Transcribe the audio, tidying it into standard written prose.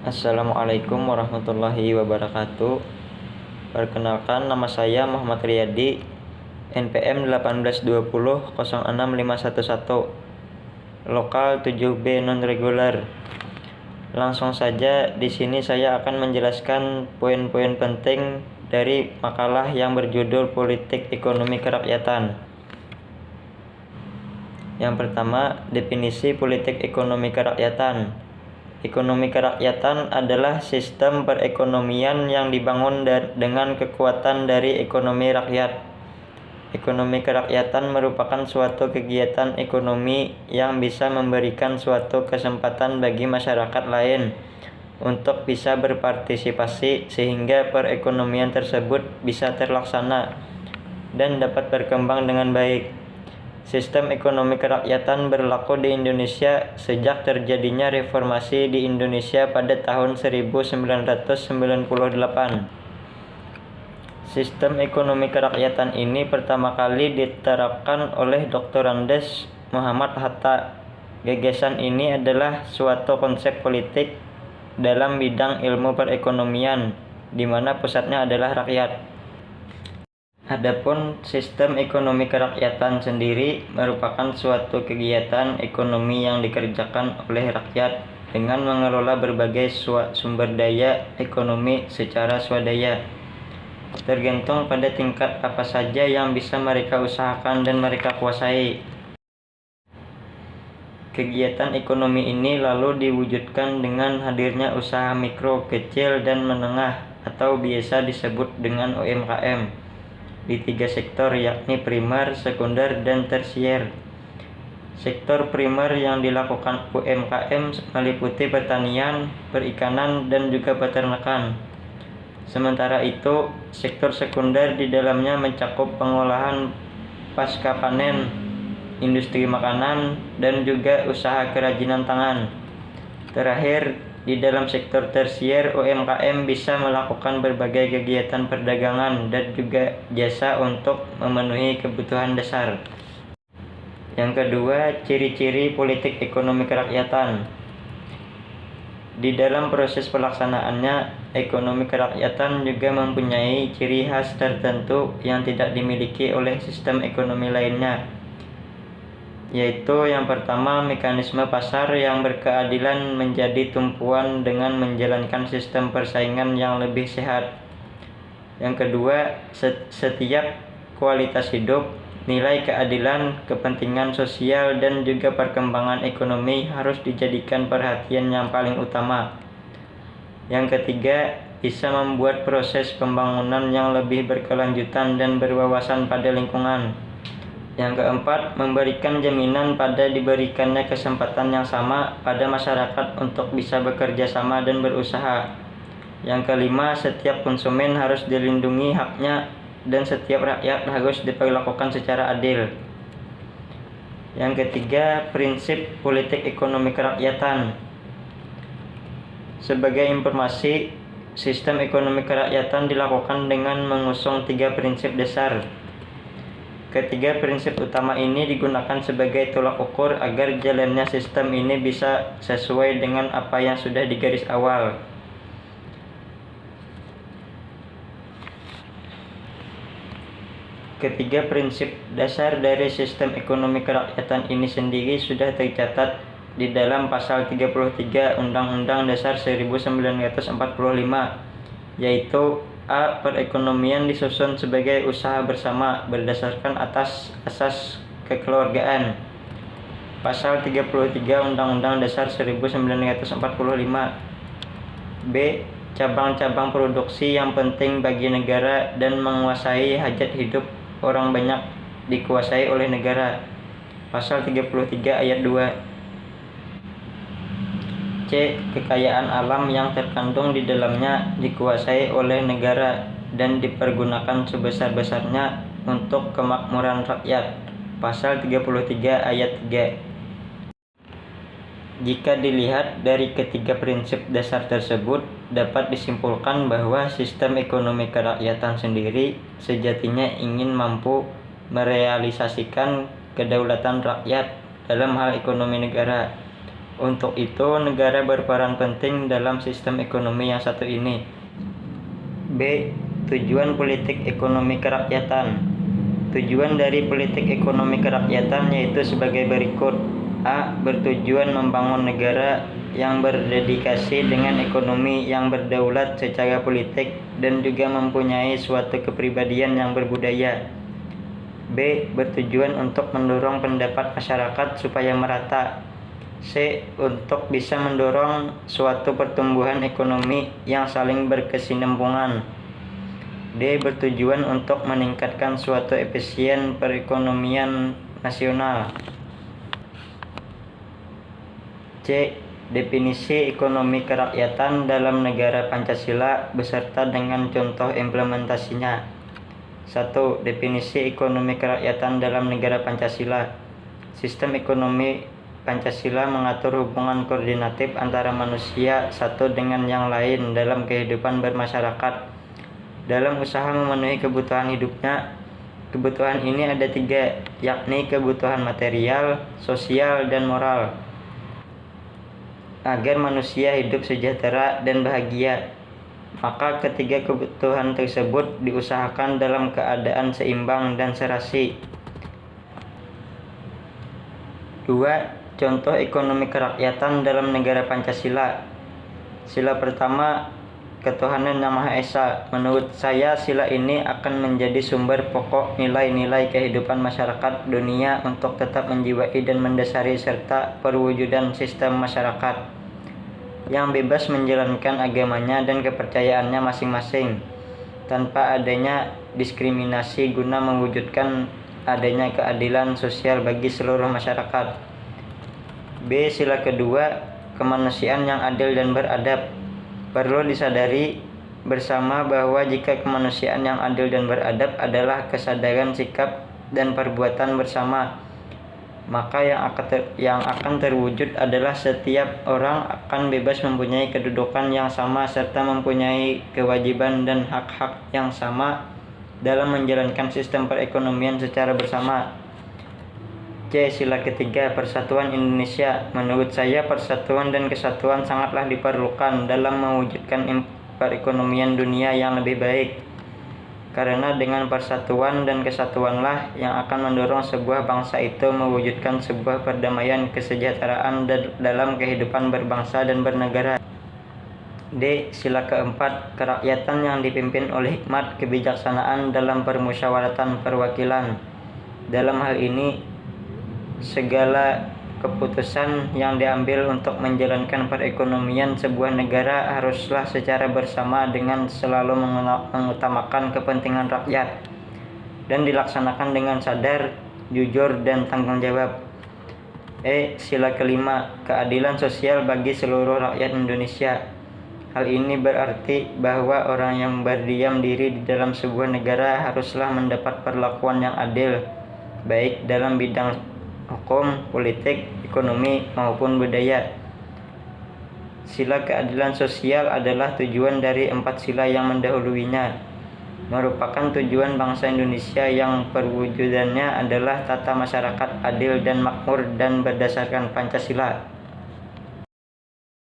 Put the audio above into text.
Assalamualaikum warahmatullahi wabarakatuh. Perkenalkan, nama saya Muhammad Riyadi, NPM 1820065111, lokal 7B non-reguler. Langsung saja, di sini saya akan menjelaskan poin-poin penting dari makalah yang berjudul Politik Ekonomi Kerakyatan. Yang pertama, definisi politik ekonomi kerakyatan. Ekonomi kerakyatan adalah sistem perekonomian yang dibangun dengan kekuatan dari ekonomi rakyat. Ekonomi kerakyatan merupakan suatu kegiatan ekonomi yang bisa memberikan suatu kesempatan bagi masyarakat lain untuk bisa berpartisipasi sehingga perekonomian tersebut bisa terlaksana dan dapat berkembang dengan baik. Sistem ekonomi kerakyatan berlaku di Indonesia sejak terjadinya reformasi di Indonesia pada tahun 1998. Sistem ekonomi kerakyatan ini pertama kali diterapkan oleh Dr. Andes Muhammad Hatta. Gagasan ini adalah suatu konsep politik dalam bidang ilmu perekonomian, di mana pusatnya adalah rakyat. Adapun sistem ekonomi kerakyatan sendiri merupakan suatu kegiatan ekonomi yang dikerjakan oleh rakyat dengan mengelola berbagai sumber daya ekonomi secara swadaya, tergantung pada tingkat apa saja yang bisa mereka usahakan dan mereka kuasai. Kegiatan ekonomi ini lalu diwujudkan dengan hadirnya usaha mikro, kecil, dan menengah atau biasa disebut dengan UMKM di 3 sektor, yakni primer, sekunder, dan tersier. Sektor primer yang dilakukan UMKM meliputi pertanian, perikanan, dan juga peternakan. Sementara itu, sektor sekunder di dalamnya mencakup pengolahan pasca panen, industri makanan, dan juga usaha kerajinan tangan. Terakhir, di dalam sektor tersier, UMKM bisa melakukan berbagai kegiatan perdagangan dan juga jasa untuk memenuhi kebutuhan dasar. Yang kedua, ciri-ciri politik ekonomi kerakyatan. Di dalam proses pelaksanaannya, ekonomi kerakyatan juga mempunyai ciri khas tertentu yang tidak dimiliki oleh sistem ekonomi lainnya, yaitu yang pertama, mekanisme pasar yang berkeadilan menjadi tumpuan dengan menjalankan sistem persaingan yang lebih sehat. Yang kedua, setiap kualitas hidup, nilai keadilan, kepentingan sosial, dan juga perkembangan ekonomi harus dijadikan perhatian yang paling utama. Yang ketiga, bisa membuat proses pembangunan yang lebih berkelanjutan dan berwawasan pada lingkungan. Yang keempat, memberikan jaminan pada diberikannya kesempatan yang sama pada masyarakat untuk bisa bekerja sama dan berusaha. Yang kelima, setiap konsumen harus dilindungi haknya dan setiap rakyat harus diperlakukan secara adil. Yang ketiga, prinsip politik ekonomi kerakyatan. Sebagai informasi, sistem ekonomi kerakyatan dilakukan dengan mengusung 3 prinsip dasar. Ketiga prinsip utama ini digunakan sebagai tolak ukur agar jalannya sistem ini bisa sesuai dengan apa yang sudah digaris awal. Ketiga prinsip dasar dari sistem ekonomi kerakyatan ini sendiri sudah tercatat di dalam pasal 33 Undang-Undang Dasar 1945, yaitu A. Perekonomian disusun sebagai usaha bersama berdasarkan atas asas kekeluargaan. Pasal 33 Undang-Undang Dasar 1945. B. Cabang-cabang produksi yang penting bagi negara dan menguasai hajat hidup orang banyak dikuasai oleh negara. Pasal 33 ayat 2. C. Kekayaan alam yang terkandung di dalamnya dikuasai oleh negara dan dipergunakan sebesar-besarnya untuk kemakmuran rakyat. Pasal 33 ayat 3. Jika dilihat dari ketiga prinsip dasar tersebut, dapat disimpulkan bahwa sistem ekonomi kerakyatan sendiri sejatinya ingin mampu merealisasikan kedaulatan rakyat dalam hal ekonomi negara, Untuk itu, negara berperan penting dalam sistem ekonomi yang satu ini. B. Tujuan politik ekonomi kerakyatan. Tujuan dari politik ekonomi kerakyatan yaitu sebagai berikut. A. Bertujuan membangun negara yang berdedikasi dengan ekonomi yang berdaulat secara politik dan juga mempunyai suatu kepribadian yang berbudaya. B. Bertujuan untuk mendorong pendapat masyarakat supaya merata. C. Untuk bisa mendorong suatu pertumbuhan ekonomi yang saling berkesinambungan. D. Bertujuan untuk meningkatkan suatu efisien perekonomian nasional. C. Definisi ekonomi kerakyatan dalam negara Pancasila beserta dengan contoh implementasinya. 1. Definisi ekonomi kerakyatan dalam negara Pancasila. Sistem ekonomi Pancasila mengatur hubungan koordinatif antara manusia satu dengan yang lain dalam kehidupan bermasyarakat. Dalam usaha memenuhi kebutuhan hidupnya, kebutuhan ini ada 3, yakni kebutuhan material, sosial, dan moral. Agar manusia hidup sejahtera dan bahagia, maka ketiga kebutuhan tersebut diusahakan dalam keadaan seimbang dan serasi. 2. Contoh ekonomi kerakyatan dalam negara Pancasila. Sila pertama, ketuhanan Yang Maha Esa. Menurut saya, sila ini akan menjadi sumber pokok nilai-nilai kehidupan masyarakat dunia untuk tetap menjiwai dan mendasari serta perwujudan sistem masyarakat yang bebas menjalankan agamanya dan kepercayaannya masing-masing tanpa adanya diskriminasi guna mewujudkan adanya keadilan sosial bagi seluruh masyarakat. B. Sila kedua, kemanusiaan yang adil dan beradab. Perlu disadari bersama bahwa jika kemanusiaan yang adil dan beradab adalah kesadaran sikap dan perbuatan bersama, maka yang akan terwujud adalah setiap orang akan bebas mempunyai kedudukan yang sama serta mempunyai kewajiban dan hak-hak yang sama dalam menjalankan sistem perekonomian secara bersama. C. Sila ketiga, persatuan Indonesia. Menurut saya, persatuan dan kesatuan sangatlah diperlukan dalam mewujudkan perekonomian dunia yang lebih baik. Karena dengan persatuan dan kesatuanlah yang akan mendorong sebuah bangsa itu mewujudkan sebuah perdamaian kesejahteraan dalam kehidupan berbangsa dan bernegara. D. Sila keempat, kerakyatan yang dipimpin oleh hikmat kebijaksanaan dalam permusyawaratan perwakilan. Dalam hal ini, segala keputusan yang diambil untuk menjalankan perekonomian sebuah negara haruslah secara bersama dengan selalu mengutamakan kepentingan rakyat dan dilaksanakan dengan sadar, jujur, dan tanggung jawab. E. Sila kelima, keadilan sosial bagi seluruh rakyat Indonesia. Hal ini berarti bahwa orang yang berdiam diri di dalam sebuah negara haruslah mendapat perlakuan yang adil, baik dalam bidang hukum, politik, ekonomi, maupun budaya. Sila keadilan sosial adalah tujuan dari 4 sila yang mendahuluinya, merupakan tujuan bangsa Indonesia yang perwujudannya adalah tata masyarakat adil dan makmur dan berdasarkan Pancasila.